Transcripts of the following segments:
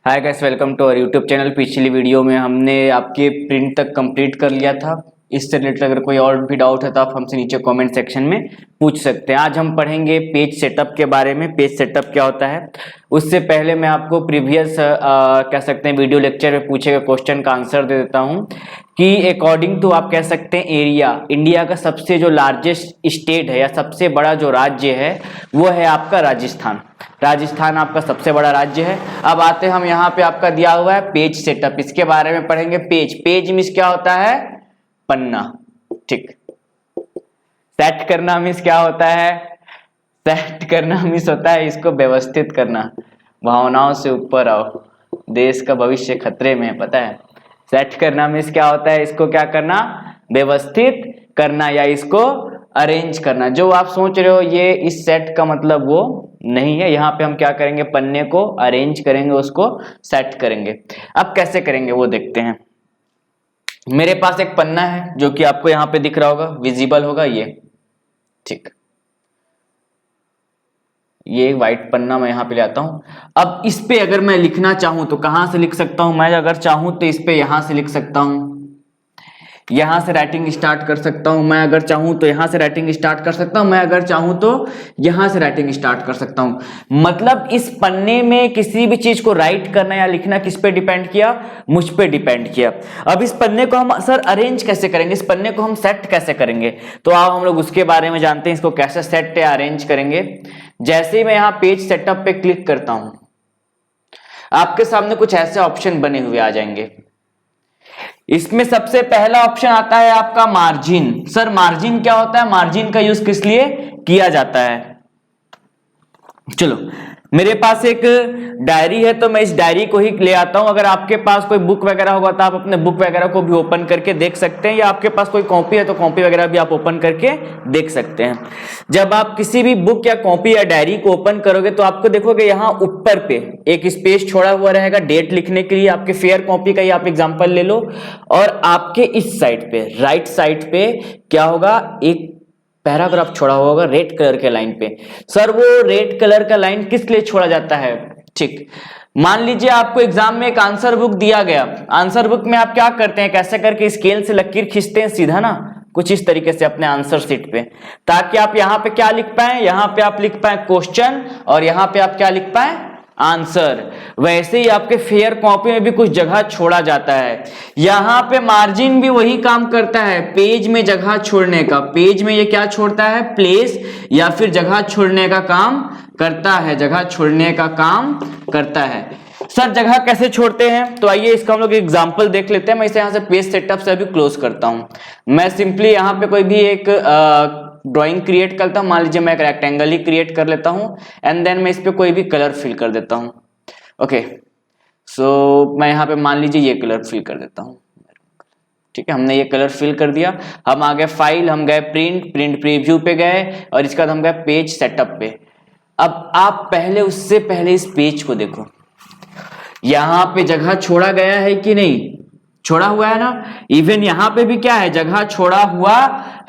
Hi guys, welcome to our YouTube channel. पिछली video में हमने आपके प्रिंट तक कंप्लीट कर लिया था। इससे रिलेटेड अगर कोई और भी डाउट है तो आप हमसे नीचे कमेंट सेक्शन में पूछ सकते हैं। आज हम पढ़ेंगे पेज सेटअप के बारे में। पेज सेटअप क्या होता है, उससे पहले मैं आपको प्रीवियस कह सकते हैं वीडियो लेक्चर में पूछे गए क्वेश्चन का आंसर दे देता हूं कि अकॉर्डिंग टू आप कह सकते हैं एरिया, इंडिया का सबसे जो लार्जेस्ट स्टेट है या सबसे बड़ा जो राज्य है वो है आपका राजस्थान। राजस्थान आपका सबसे बड़ा राज्य है। अब आते हैं हम यहाँ पे आपका दिया हुआ है पेज सेटअप, इसके बारे में पढ़ेंगे। पेज मीन्स क्या होता है, पन्ना। ठीक, सेट करना मीन्स क्या होता है, सेट करना मीन्स होता है इसको व्यवस्थित करना। भावनाओं से ऊपर आओ, देश का भविष्य खतरे में है, पता है। सेट करना मीन्स क्या होता है, इसको क्या करना, व्यवस्थित करना या इसको अरेंज करना। जो आप सोच रहे हो ये इस सेट का मतलब वो नहीं है। यहाँ पे हम क्या करेंगे, पन्ने को अरेंज करेंगे, उसको सेट करेंगे। अब कैसे करेंगे वो देखते हैं। मेरे पास एक पन्ना है जो कि आपको यहाँ पे दिख रहा होगा, विजिबल होगा ये। ठीक, ये व्हाइट पन्ना मैं यहाँ पे ले आता हूं। अब इस पे अगर मैं लिखना चाहूं तो कहां से लिख सकता हूं, मैं अगर चाहूं तो इस पे यहां से लिख सकता हूं, यहां से राइटिंग स्टार्ट कर सकता हूं। मैं अगर चाहूं तो यहां से राइटिंग स्टार्ट कर सकता हूं, मैं अगर चाहूं तो यहां से राइटिंग स्टार्ट कर सकता हूं। मतलब इस पन्ने में किसी भी चीज को राइट करना या लिखना किस पे डिपेंड किया, मुझ पे डिपेंड किया। अब इस पन्ने को हम सर अरेंज कैसे करेंगे, इस पन्ने को हम सेट कैसे करेंगे, तो आओ हम लोग उसके बारे में जानते हैं। इसको कैसे सेट या अरेंज करेंगे। जैसे ही मैं यहां पेज सेटअप पे क्लिक करता हूं, आपके सामने कुछ ऐसे ऑप्शन बने हुए आ जाएंगे। इसमें सबसे पहला ऑप्शन आता है आपका मार्जिन। सर मार्जिन क्या होता है, मार्जिन का यूज किस लिए किया जाता है। चलो, मेरे पास एक डायरी है तो मैं इस डायरी को ही ले आता हूं। अगर आपके पास कोई बुक वगैरह होगा तो आप अपने बुक वगैरह को भी ओपन करके देख सकते हैं, या आपके पास कोई कॉपी है तो कॉपी वगैरह भी आप ओपन करके देख सकते हैं। जब आप किसी भी बुक या कॉपी या डायरी को ओपन करोगे तो आपको देखोगे यहाँ ऊपर पे एक स्पेस छोड़ा हुआ रहेगा डेट लिखने के लिए। आपके फेयर कॉपी का ही आप एग्जाम्पल ले लो, और आपके इस साइड पे राइट साइड पे क्या होगा, एक पैराग्राफ छोड़ा हुआ होगा रेड कलर के लाइन पे। सर वो रेड कलर का लाइन किस लिए छोड़ा जाता है। ठीक, मान लीजिए आपको एग्जाम में एक आंसर बुक दिया गया। आंसर बुक में आप क्या करते हैं, कैसे करके स्केल से लकीर खींचते हैं सीधा ना, कुछ इस तरीके से अपने आंसर शीट पे, ताकि आप यहां पे क्या लिख पाए, यहां पे आप लिख पाए क्वेश्चन, और यहां पे आप क्या लिख पाए, आंसर। वैसे ही आपके फेयर कॉपी में भी कुछ जगह छोड़ा जाता है। यहां पे मार्जिन भी वही काम करता है, पेज में जगह छोड़ने का। पेज में ये क्या छोड़ता है, प्लेस या फिर जगह छोड़ने का काम करता है, जगह छोड़ने का काम करता है। सर जगह कैसे छोड़ते हैं, तो आइए इसका हम लोग एग्जांपल देख लेते हैं। मैं इसे यहां से पेज सेटअप से अभी क्लोज करता हूं। मैं सिंपली यहां पे कोई भी एक ड्राइंग क्रिएट करता हूं। मान लीजिए मैं एक रेक्टेंगल ही क्रिएट कर लेता हूं, एंड देन मैं इस पे कोई भी कलर फिल कर देता हूं। ओके, सो मैं यहाँ पे मान लीजिए ये कलर फिल कर देता हूं। ठीक है, हमने ये कलर फिल कर दिया। हम आ गए फाइल, हम गए प्रिंट प्रीव्यू पे गए, और इसके बाद हम गए पेज सेटअप पे। अब आप पहले उससे पहले इस पेज को देखो, यहां पे जगह छोड़ा गया है कि नहीं, छोड़ा हुआ है ना। इवन यहां पे भी क्या है, जगह छोड़ा हुआ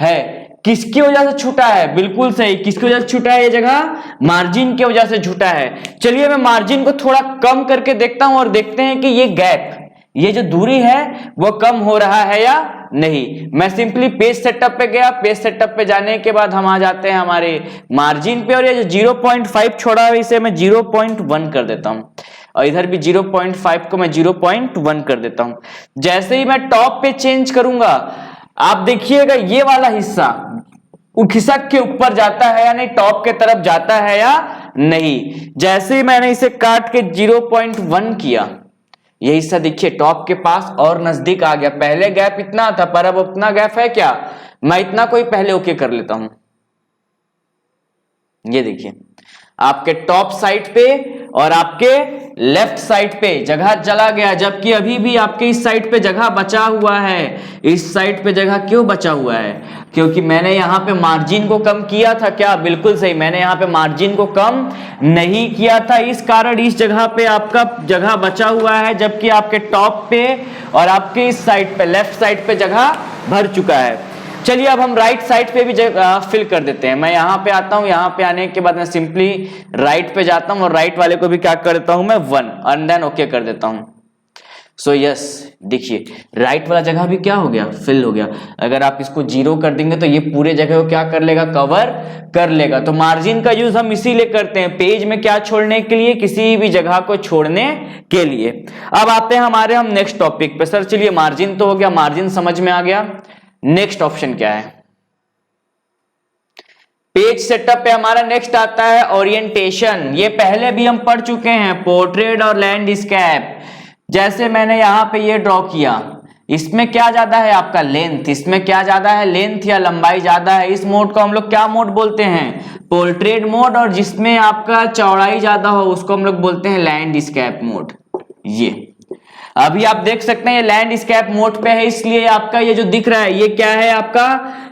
है। किसकी वजह से छूटा है, बिल्कुल सही, किसकी वजह से छूटा है ये जगह, मार्जिन की वजह से छूटा है। चलिए मैं मार्जिन को थोड़ा कम करके देखता हूं और देखते हैं कि ये गैप, ये जो दूरी है वो कम हो रहा है या नहीं। मैं सिंपली पेज सेटअप पे गया, पेज सेटअप पे जाने के बाद हम आ जाते हैं हमारे मार्जिन पे, और ये जो 0.5 छोड़ा है इसे मैं 0.1 कर देता हूं, और इधर भी 0.5 को मैं 0.1 कर देता हूं। जैसे ही मैं टॉप पे चेंज करूंगा, आप देखिएगा ये वाला हिस्सा खिसक के ऊपर जाता है या नहीं, टॉप के तरफ जाता है या नहीं। जैसे ही मैंने इसे काट के 0.1 किया, ये हिस्सा देखिए टॉप के पास और नजदीक आ गया। पहले गैप इतना था, पर अब उतना गैप है क्या, मैं इतना कोई पहले ओके कर लेता हूं। ये देखिए आपके टॉप साइड पे और आपके लेफ्ट साइड पे जगह चला गया, जबकि अभी भी आपके इस साइड पे जगह बचा हुआ है। इस साइड पे जगह क्यों बचा हुआ है, क्योंकि मैंने यहां पे मार्जिन को कम किया था। क्या, बिल्कुल सही, मैंने यहां पे मार्जिन को कम नहीं किया था, इस कारण इस जगह पे आपका जगह बचा हुआ है, जबकि आपके टॉप पे और आपके इस साइड पे लेफ्ट साइड पे जगह भर चुका है। चलिए अब हम राइट साइड पे भी फिल कर देते हैं। मैं यहाँ पे आता हूँ, यहाँ पे आने के बाद मैं सिंपली राइट पे जाता हूँ और राइट वाले को भी क्या कर देता हूँ मैं 1 एंड देन ओके कर देता हूँ। सो यस, देखिए राइट वाला जगह भी क्या हो गया, फिल हो गया। अगर आप इसको 0 कर देंगे तो ये पूरे जगह को क्या कर लेगा, कवर कर लेगा। तो मार्जिन का यूज हम इसीलिए करते हैं, पेज में क्या छोड़ने के लिए, किसी भी जगह को छोड़ने के लिए। अब आते हैं हमारे हम नेक्स्ट टॉपिक पे। सर चलिए मार्जिन तो हो गया, मार्जिन समझ में आ गया। नेक्स्ट ऑप्शन क्या है, पेज सेटअप पे हमारा नेक्स्ट आता है ओरिएंटेशन। ये पहले भी हम पढ़ चुके हैं, पोर्ट्रेट और लैंडस्केप। जैसे मैंने यहां पे ये ड्रॉ किया, इसमें क्या ज्यादा है आपका लेंथ, इसमें क्या ज्यादा है लेंथ या लंबाई ज्यादा है। इस मोड को हम लोग क्या मोड बोलते हैं, पोर्ट्रेट मोड। और जिसमें आपका चौड़ाई ज्यादा हो उसको हम लोग बोलते हैं लैंडस्केप मोड। ये अभी आप देख सकते हैं ये लैंडस्केप मोड पे है, इसलिए आपका ये जो दिख रहा है ये क्या है, आपका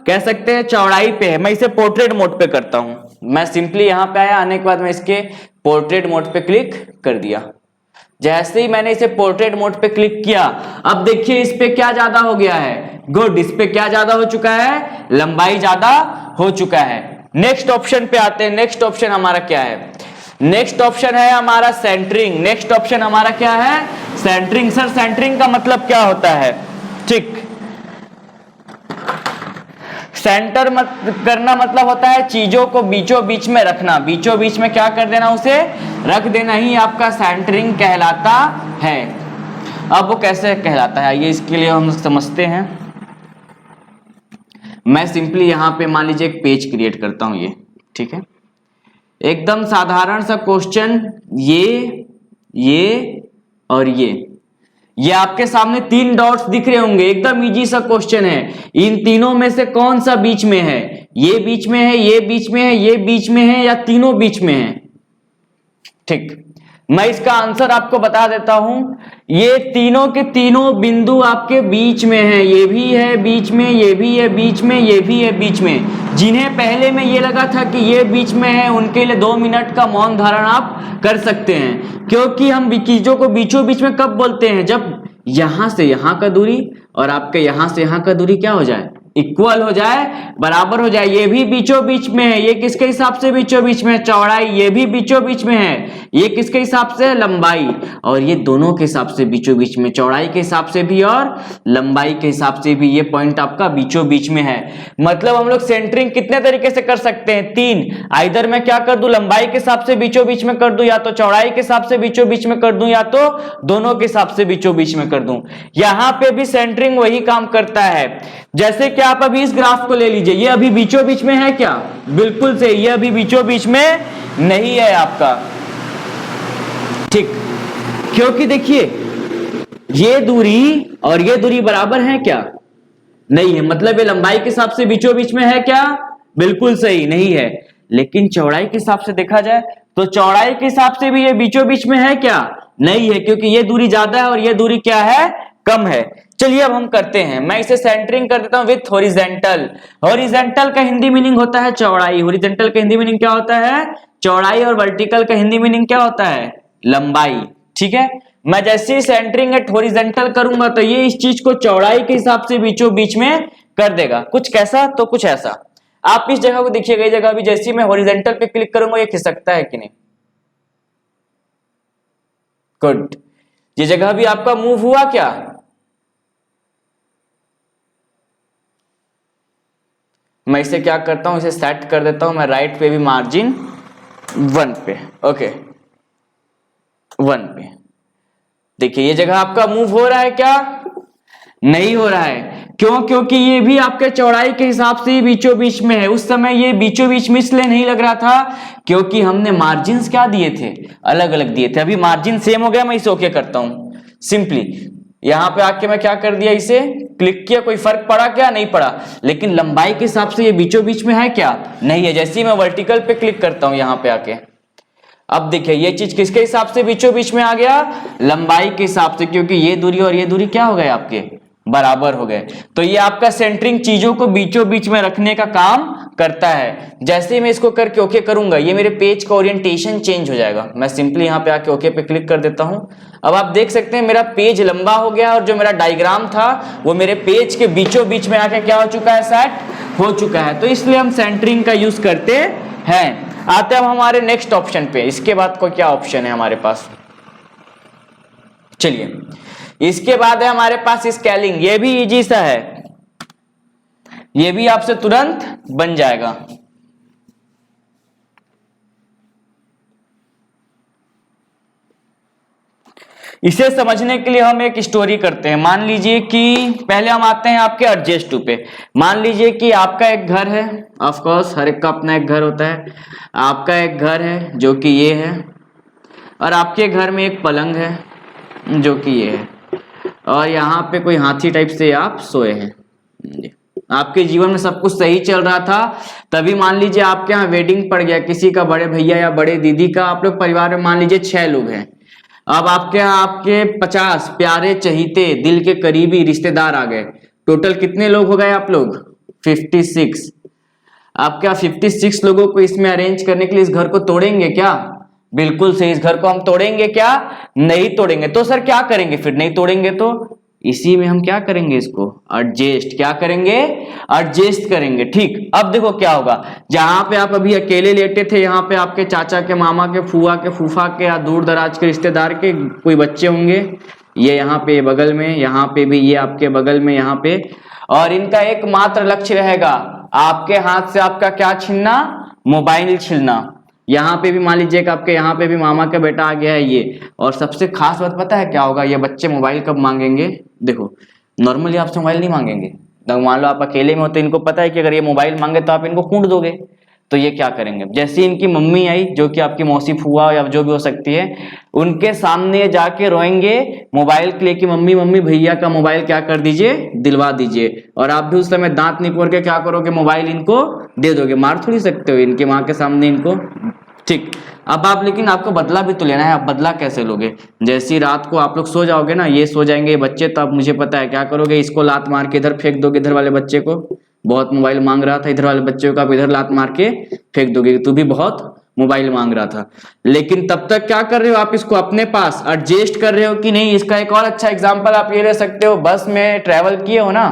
कह सकते हैं चौड़ाई पे है। मैं इसे पोर्ट्रेट मोड पे करता हूं। मैं सिंपली यहां पे आया, आने के बाद मैं इसके पोर्ट्रेट मोड पे क्लिक कर दिया। जैसे ही मैंने इसे पोर्ट्रेट मोड पे क्लिक किया, अब देखिए इस पे क्या ज्यादा हो गया है, गुड, इस पे क्या ज्यादा हो चुका है, लंबाई ज्यादा हो चुका है। नेक्स्ट ऑप्शन पे आते हैं। नेक्स्ट ऑप्शन हमारा क्या है, नेक्स्ट ऑप्शन है हमारा सेंटरिंग। नेक्स्ट ऑप्शन हमारा क्या है, सेंटरिंग। सर सेंटरिंग का मतलब क्या होता है, ठीक, सेंटर करना मतलब होता है चीजों को बीचों बीच में रखना, बीचों बीच में क्या कर देना, उसे रख देना ही आपका सेंटरिंग कहलाता है। अब वो कैसे कहलाता है ये इसके लिए हम समझते हैं। मैं सिंपली यहां पे मान लीजिए एक पेज क्रिएट करता हूं, ये ठीक है, एकदम साधारण सा क्वेश्चन, ये और ये आपके सामने 3 डॉट्स दिख रहे होंगे, एकदम इजी सा क्वेश्चन है। इन तीनों में से कौन सा बीच में है, ये बीच में है, ये बीच में है, ये बीच में है, या तीनों बीच में है, ठीक। मैं इसका आंसर आपको बता देता हूं, ये तीनों के तीनों बिंदु आपके बीच में है। ये भी है बीच में, ये भी है बीच में, ये भी है बीच में। जिन्हें पहले में ये लगा था कि ये बीच में है, उनके लिए 2 मिनट का मौन धारण आप कर सकते हैं। क्योंकि हम चीजों को बीचों बीच में कब बोलते हैं, जब यहां से यहां का दूरी और आपके यहां से यहां का दूरी क्या हो जाए, इक्वल हो जाए, बराबर हो जाए। ये भी बीचों बीच में है, ये किसके हिसाब से बीचों बीच में है, चौड़ाई। ये भी बीचों बीच में है, ये किसके हिसाब से, लंबाई। और ये दोनों के हिसाब से बीचों बीच में, चौड़ाई के हिसाब से भी और लंबाई के हिसाब से भी, ये पॉइंट आपका बीचों बीच में है। मतलब हम लोग सेंटरिंग कितने तरीके से कर सकते हैं, 3। आइदर मैं क्या कर दूं, लंबाई के हिसाब से बीचों बीच में कर दूं, या तो चौड़ाई के हिसाब से बीचों बीच में कर दूं, या तो दोनों के हिसाब से बीचों बीच में कर दूं। यहां पे भी सेंटरिंग वही काम करता है। जैसे कि आप अभी इस ग्राफ को ले लीजिए, ये अभी बीचों बीच में है क्या, बिल्कुल से ये अभी बीचों बीच में नहीं है आपका, ठीक। क्योंकि देखिए ये दूरी और ये दूरी बराबर है क्या, नहीं है। मतलब ये लंबाई के हिसाब से बीचों बीच में है क्या, बिल्कुल सही नहीं है। लेकिन चौड़ाई के हिसाब से देखा जाए तो चौड़ाई के हिसाब से भी ये बीचों बीच में है क्या, नहीं है, क्योंकि ये दूरी ज्यादा है और ये दूरी क्या है, कम है। चलिए अब हम करते हैं, मैं इसे सेंटरिंग कर देता हूं विथ हॉरिजॉन्टल। हॉरिजॉन्टल का हिंदी मीनिंग होता है चौड़ाई, हॉरिजॉन्टल का हिंदी मीनिंग क्या होता है, चौड़ाई। और वर्टिकल का हिंदी मीनिंग क्या होता है, लंबाई, ठीक है। मैं जैसे ही सेंटरिंग एट हॉरिजॉन्टल करूंगा तो ये इस चीज को चौड़ाई के हिसाब से बीचों बीच में कर देगा, कुछ कैसा तो कुछ ऐसा। आप इस जगह को देखिएगा, ये जगह भी जैसे मैं हॉरिजॉन्टल पे क्लिक करूंगा ये खिसकता है कि नहीं, गुड। ये जगह भी आपका मूव हुआ क्या, मैं इसे क्या करता हूं, इसे सेट कर देता हूं मैं राइट पे भी मार्जिन 1 पे, ओके 1 पे। देखिए ये जगह आपका मूव हो रहा है क्या, नहीं हो रहा है। क्यों, क्योंकि ये भी आपके चौड़ाई के हिसाब से ही बीचों बीच में है। उस समय ये बीचों बीच में इसलिए नहीं लग रहा था क्योंकि हमने मार्जिन क्या दिए थे, अलग अलग दिए थे। अभी मार्जिन सेम हो गया, मैं इसे ओके करता हूं सिंपली। यहां पे आके मैं क्या कर दिया, इसे क्लिक किया, कोई फर्क पड़ा क्या, नहीं पड़ा। लेकिन लंबाई के हिसाब से ये बीचों बीच में है क्या, नहीं है। जैसे ही मैं वर्टिकल पे क्लिक करता हूं यहां पे आके, अब देखिए ये चीज किसके हिसाब से बीचों बीच में आ गया, लंबाई के हिसाब से, क्योंकि ये दूरी और ये दूरी क्या हो गए आपके, बराबर हो गए। तो ये आपका सेंटरिंग चीजों को बीचों बीच में रखने का काम करता है। जैसे ही मैं इसको करके ओके करूंगा, ये मेरे पेज का ओरिएंटेशन चेंज हो जाएगा। मैं सिंपली यहाँ पे आके ओके पे क्लिक कर देता हूं। अब आप देख सकते हैं मेरा पेज लंबा हो गया और जो मेरा डायग्राम था वो मेरे पेज के बीचों बीच में आके क्या हो चुका है, सेट हो चुका है। तो इसलिए हम सेंटरिंग का यूज करते हैं। आते हैं हम हमारे नेक्स्ट ऑप्शन पे। इसके बाद को क्या ऑप्शन है हमारे पास, चलिए इसके बाद है हमारे पास स्केलिंग। ये भी इजी सा है, ये भी आपसे तुरंत बन जाएगा। इसे समझने के लिए हम एक स्टोरी करते हैं। मान लीजिए कि पहले हम आते हैं आपके एडजस्ट टू पे। मान लीजिए कि आपका एक घर है, ऑफ कोर्स हर एक का अपना एक घर होता है। आपका एक घर है जो कि ये है, और आपके घर में एक पलंग है जो कि ये है, और यहाँ पे कोई हाथी टाइप से आप सोए हैं। आपके जीवन में सब कुछ सही चल रहा था, तभी मान लीजिए आपके यहाँ वेडिंग पड़ गया किसी का, बड़े भैया या बड़े दीदी का। आप लोग परिवार में मान लीजिए 6 लोग हैं। अब आपके यहाँ आपके 50 प्यारे चहीते दिल के करीबी रिश्तेदार आ गए। टोटल कितने लोग हो गए आप लोग, 56। आपके यहाँ 56 लोगों को इसमें अरेंज करने के लिए इस घर को तोड़ेंगे क्या? बिल्कुल सही, इस घर को हम तोड़ेंगे क्या? नहीं तोड़ेंगे। तो सर क्या करेंगे फिर, नहीं तोड़ेंगे तो इसी में हम क्या करेंगे, इसको एडजस्ट क्या करेंगे, एडजस्ट करेंगे। ठीक, अब देखो क्या होगा। जहां पे आप अभी अकेले लेटे थे, यहाँ पे आपके चाचा के, मामा के, फुआ के, फूफा के या दूर दराज के रिश्तेदार के कोई बच्चे होंगे। ये यहाँ पे बगल में, यहाँ पे भी ये आपके बगल में, यहाँ पे। और इनका एकमात्र लक्ष्य रहेगा आपके हाथ से आपका क्या छीनना, मोबाइल छीनना। यहाँ पे भी मान लीजिए कि आपके यहाँ पे भी मामा का बेटा आ गया है ये। और सबसे खास बात पता है क्या होगा, ये बच्चे मोबाइल कब मांगेंगे? देखो नॉर्मली आपसे मोबाइल नहीं मांगेंगे। तो मान लो आप अकेले में हो तो इनको पता है कि अगर ये मोबाइल मांगे तो आप इनको कूट दोगे। तो ये क्या करेंगे, जैसे इनकी मम्मी आई जो कि आपकी मौसी, फुआ या जो भी हो सकती है, उनके सामने जाके रोएंगे मोबाइल के लिए कि मम्मी मम्मी भैया का मोबाइल क्या कर दीजिए, दिलवा दीजिए। और आप भी उस समय दांत निपोर के क्या करोगे, मोबाइल इनको दे दोगे। मार थोड़ी सकते हो इनके माँ के सामने इनको। ठीक, अब आप लेकिन आपको बदला भी तो लेना है। आप बदला कैसे लोगे? जैसी रात को आप लोग सो जाओगे ना, ये सो जाएंगे ये बच्चे, तो अब मुझे पता है क्या करोगे, इसको लात मार के इधर फेंक दोगे। इधर वाले बच्चे को बहुत मोबाइल मांग रहा था, इधर वाले बच्चे को आप इधर लात मार के फेंक दोगे, तू भी बहुत मोबाइल मांग रहा था। लेकिन तब तक क्या कर रहे हो आप, इसको अपने पास एडजस्ट कर रहे हो कि नहीं। इसका एक और अच्छा एग्जाम्पल आप ये ले सकते हो। बस में ट्रेवल किए हो ना,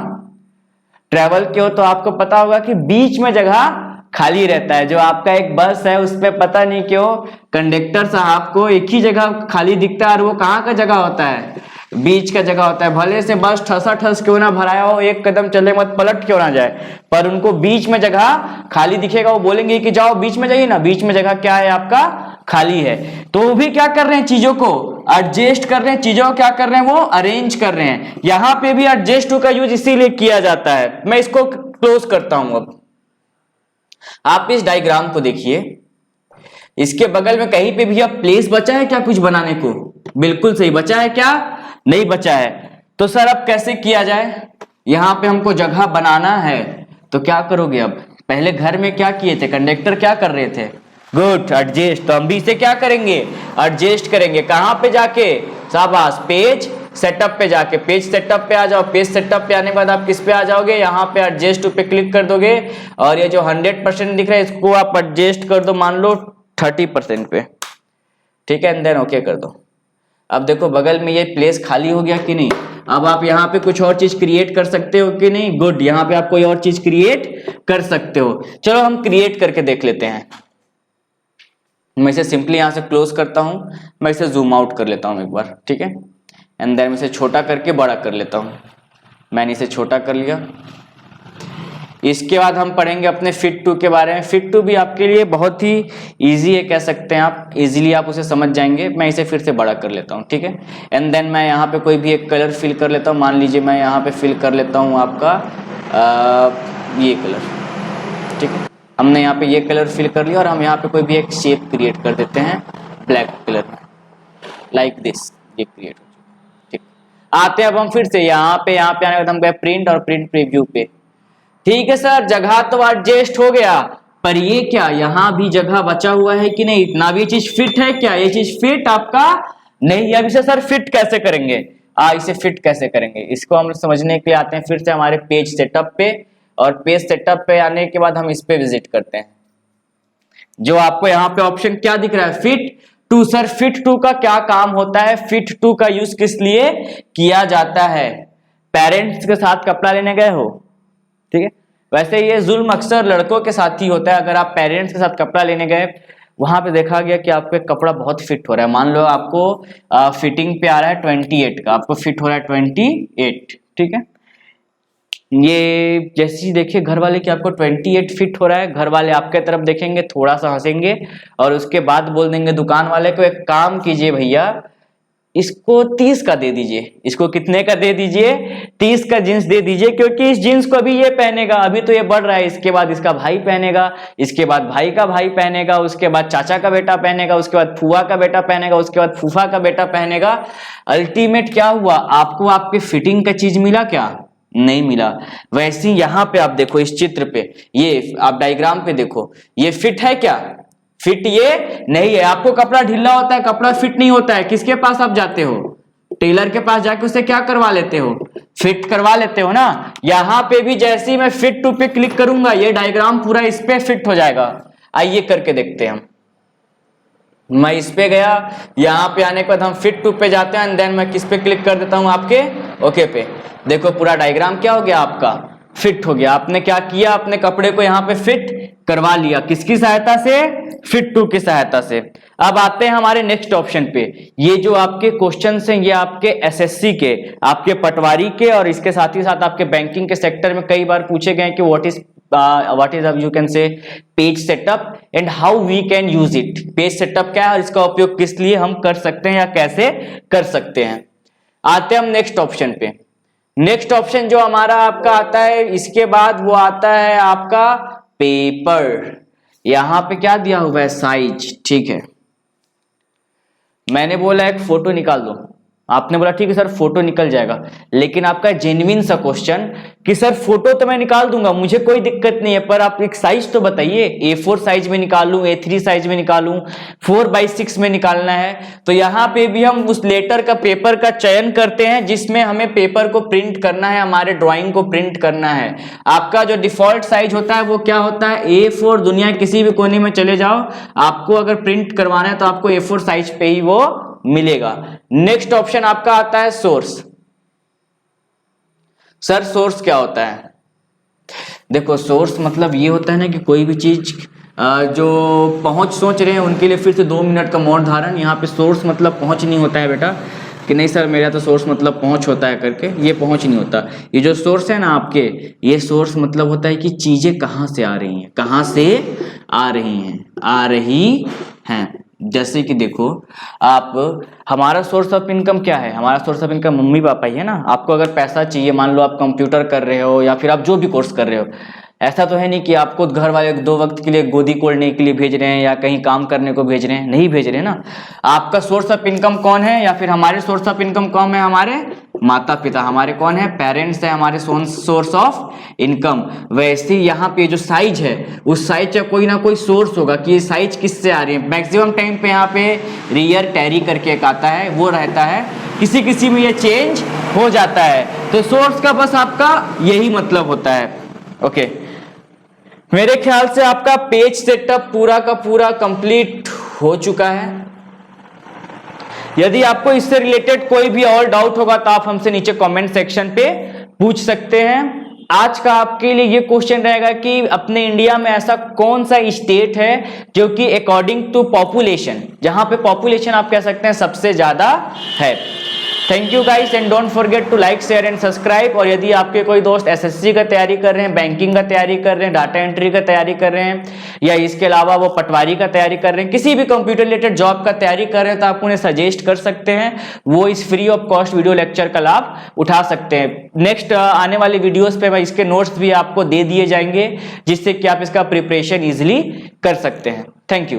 ट्रेवल किए हो तो आपको पता होगा कि बीच में जगह खाली रहता है। जो आपका एक बस है उसमें पता नहीं क्यों कंडक्टर साहब को एक ही जगह खाली दिखता है, और वो कहाँ का जगह होता है, बीच का जगह होता है। भले से बस ठसाठस क्यों ना भराया हो, एक कदम चले मत पलट क्यों ना जाए, पर उनको बीच में जगह खाली दिखेगा। वो बोलेंगे कि जाओ बीच में जाइए ना, बीच में जगह क्या है आपका, खाली है। तो वो भी क्या कर रहे हैं, चीजों को एडजस्ट कर रहे हैं, चीजों को क्या कर रहे हैं, वो अरेंज कर रहे हैं। यहां पे भी एडजस्ट टू का यूज इसीलिए किया जाता है। मैं इसको क्लोज करता हूं। अब आप इस डायग्राम को देखिए, इसके बगल में कहीं पे भी अब प्लेस बचा है क्या कुछ बनाने को? बिल्कुल सही, बचा है क्या? नहीं बचा है। तो सर अब कैसे किया जाए, यहां पे हमको जगह बनाना है तो क्या करोगे? अब पहले घर में क्या किए थे, कंडक्टर क्या कर रहे थे, गुड एडजस्ट। तो हम भी इसे क्या करेंगे, एडजस्ट करेंगे। कहां पे जाके, शाबाश, पेज सेटअप पे जाके। पेज सेटअप पे आ जाओ। पेज सेटअप पे आने के बाद आप किस पे आ जाओगे, यहाँ पे एडजस्ट टू पे क्लिक कर दोगे, और ये जो 100% दिख रहा है इसको आप एडजस्ट कर दो, मान लो 30% पे। ठीक है, एंड देन ओके कर दो। अब देखो बगल में ये प्लेस खाली हो गया कि नहीं। अब आप यहाँ पे कुछ और चीज क्रिएट कर सकते हो कि नहीं, गुड, यहाँ पे आप कोई और चीज क्रिएट कर सकते हो। चलो हम क्रिएट करके देख लेते हैं। मैं इसे सिंपली यहाँ से क्लोज करता हूं, मैं इसे जूम आउट कर लेता हूं एक बार, ठीक है, एंड देन इसे छोटा करके बड़ा कर लेता हूं। मैंने इसे छोटा कर लिया। इसके बाद हम पढ़ेंगे अपने फिट टू के बारे में। फिट टू भी आपके लिए बहुत ही इजी है, कह सकते हैं आप, इजीली आप उसे समझ जाएंगे। मैं इसे फिर से बड़ा कर लेता हूँ, ठीक है, एंड देन मैं यहाँ पे कोई भी एक कलर फिल कर लेता हूँ। मान लीजिए मैं यहाँ पे फिल कर लेता हूँ आपका ये कलर, ठीक है। हमने यहाँ पे ये कलर फिल कर लिया, और हम यहाँ पे कोई भी एक शेप क्रिएट कर देते हैं ब्लैक कलर में, लाइक दिस, ये क्रिएट हो चुका, ठीक। आते हैं अब हम फिर से यहाँ पे आने के बाद हम गए प्रिंट और प्रिंट प्रीव्यू पे। ठीक है सर, जगह तो एडजस्ट हो गया, पर ये क्या यहाँ भी जगह बचा हुआ है कि नहीं, ना भी ये चीज फिट है क्या, ये चीज फिट आपका नहीं है। अब इसे सर फिट कैसे करेंगे, इसे फिट कैसे करेंगे, इसको हम समझने के लिए आते हैं फिर से हमारे पेज सेटअप पे, और पेज सेटअप पे आने के बाद हम इस पे विजिट करते हैं। जो आपको यहाँ पे ऑप्शन क्या दिख रहा है, fit two. Sir fit two का क्या काम होता है, फिट टू का यूज किस लिए किया जाता है? पेरेंट्स के साथ कपड़ा लेने गए हो, ठीक है, वैसे ये जुल्म अक्सर लड़कों के साथ ही होता है। अगर आप पेरेंट्स के साथ कपड़ा लेने गए, वहां पे देखा गया कि आपके कपड़ा बहुत फिट हो रहा है, मान लो आपको फिटिंग पे आ रहा है 28 का, आपको फिट हो रहा है 28, ठीक है, ये जैसे ही देखिए घर वाले कि आपको 28 फिट हो रहा है, घर वाले आपके तरफ देखेंगे, थोड़ा सा हंसेंगे और उसके बाद बोल देंगे दुकान वाले को, एक काम कीजिए भैया, इसको 30 का दे दीजिए। इसको कितने का दे दीजिए? 30 का जींस दे दीजिए, क्योंकि इस जींस को अभी ये पहनेगा, अभी तो ये बढ़ रहा है, इसके बाद इसका भाई पहनेगा, इसके बाद भाई का भाई पहनेगा, उसके बाद चाचा का बेटा पहनेगा, उसके बाद फूफा का बेटा पहनेगा, उसके बाद फूफा का बेटा पहनेगा। अल्टीमेट क्या हुआ, आपको आपके फिटिंग का चीज मिला क्या? नहीं मिला। वैसे यहां पे आप देखो इस चित्र पे, ये आप डायग्राम पे देखो, ये फिट है क्या? फिट ये नहीं है। आपको कपड़ा ढीला होता है, कपड़ा फिट नहीं होता है, किसके पास आप जाते हो? टेलर के पास जाके उससे क्या करवा लेते हो? फिट करवा लेते हो ना। यहां पे भी जैसे ही मैं फिट टू पे क्लिक करूंगा, ये डायग्राम पूरा इस पे फिट हो जाएगा। आइए करके देखते हैं हम। मैं इस पे गया, यहां पे आने के बाद हम फिट टू पे जाते हैं, एंड देन मैं किस पे क्लिक कर देता हूं? आपके ओके पे। देखो पूरा डायग्राम क्या हो गया आपका? फिट हो गया। आपने क्या किया, अपने कपड़े को यहां पे फिट करवा लिया, किसकी सहायता से? फिट टू की सहायता से। अब आते हैं हमारे नेक्स्ट ऑप्शन पे। ये जो आपके क्वेश्चंस हैं, ये आपके एसएससी के, आपके पटवारी के, और इसके साथ ही साथ आपके बैंकिंग के सेक्टर में कई बार पूछे गए कि what is you can say page setup and how we can use it. Page setup क्या है और इसका उपयोग किस लिए हम कर सकते हैं या कैसे कर सकते हैं। आते हैं हम नेक्स्ट ऑप्शन पे। नेक्स्ट ऑप्शन जो हमारा आपका आता है, इसके बाद वो आता है आपका पेपर। यहां पे क्या दिया हुआ है? साइज, ठीक है। मैंने बोला एक फोटो निकाल दो, आपने बोला ठीक है सर फोटो निकल जाएगा, लेकिन आपका जेन्युइन सा क्वेश्चन कि सर फोटो तो मैं निकाल दूंगा, मुझे कोई दिक्कत नहीं है, पर आप एक साइज तो बताइए, A4 साइज में निकालूं, A3 साइज में निकालूं, 4/6 में निकालना है। तो यहाँ पे भी हम उस लेटर का, पेपर का चयन करते हैं जिसमें हमें पेपर को प्रिंट करना है, हमारे ड्रॉइंग को प्रिंट करना है। आपका जो डिफॉल्ट साइज होता है वो क्या होता है? A4। दुनिया किसी भी कोने में चले जाओ, आपको अगर प्रिंट करवाना है तो आपको A4 साइज पे ही वो मिलेगा। नेक्स्ट ऑप्शन आपका आता है सोर्स। सर सोर्स क्या होता है? देखो सोर्स मतलब ये होता है ना कि कोई भी चीज जो पहुंच सोच रहे हैं उनके लिए फिर से 2 मिनट का मौन धारण। यहाँ पे सोर्स मतलब पहुंच नहीं होता है बेटा, कि नहीं सर मेरा तो सोर्स मतलब पहुंच होता है करके, ये पहुंच नहीं होता। ये जो सोर्स है ना आपके, ये सोर्स मतलब होता है कि चीजें कहां से आ रही हैं, कहां से आ रही हैं। जैसे कि देखो आप, हमारा सोर्स ऑफ इनकम क्या है? हमारा source of income mummy papa ही है ना। आपको अगर पैसा चाहिए, मान लो आप कंप्यूटर कर रहे हो या फिर आप जो भी कोर्स कर रहे हो, ऐसा तो है नहीं कि आपको घर वाले 2 वक्त के लिए गोदी कोड़ने के लिए भेज रहे हैं या कहीं काम करने को भेज रहे हैं, नहीं भेज रहे ना। आपका सोर्स ऑफ इनकम कौन है, या फिर हमारे सोर्स ऑफ इनकम कौन है? हमारे माता पिता, हमारे कौन है? पेरेंट्स है हमारे सोर्स ऑफ इनकम। वैसे यहाँ पे जो साइज है, उस साइज का कोई ना कोई सोर्स होगा कि ये साइज किससे आ रही है। मैक्सिमम टाइम पे यहाँ पे रियर टैरी करके एक आता है, वो रहता है, किसी किसी में ये चेंज हो जाता है। तो सोर्स का बस आपका यही मतलब होता है। ओके, मेरे ख्याल से आपका पेज सेटअप पूरा का पूरा कंप्लीट हो चुका है। यदि आपको इससे रिलेटेड कोई भी और डाउट होगा तो आप हमसे नीचे कमेंट सेक्शन पे पूछ सकते हैं। आज का आपके लिए ये क्वेश्चन रहेगा कि अपने इंडिया में ऐसा कौन सा स्टेट है जो कि अकॉर्डिंग टू पॉपुलेशन, जहां पे पॉपुलेशन आप कह सकते हैं सबसे ज्यादा है। Thank you guys and don't forget to like share and subscribe. और यदि आपके कोई दोस्त एसएससी का तैयारी कर रहे हैं, बैंकिंग का तैयारी कर रहे हैं, डाटा एंट्री का तैयारी कर रहे हैं, या इसके अलावा वो पटवारी का तैयारी कर रहे हैं, किसी भी कंप्यूटर रिलेटेड जॉब का तैयारी कर रहे हैं, तो आप उन्हें सजेस्ट कर सकते हैं, वो इस free of cost video lecture का लाभ उठा सकते हैं। नेक्स्ट आने वाली वीडियोस पे मैं इसके नोट्स भी आपको दे दिए जाएंगे, जिससे कि आप इसका प्रिपरेशन इजिली कर सकते हैं। Thank you.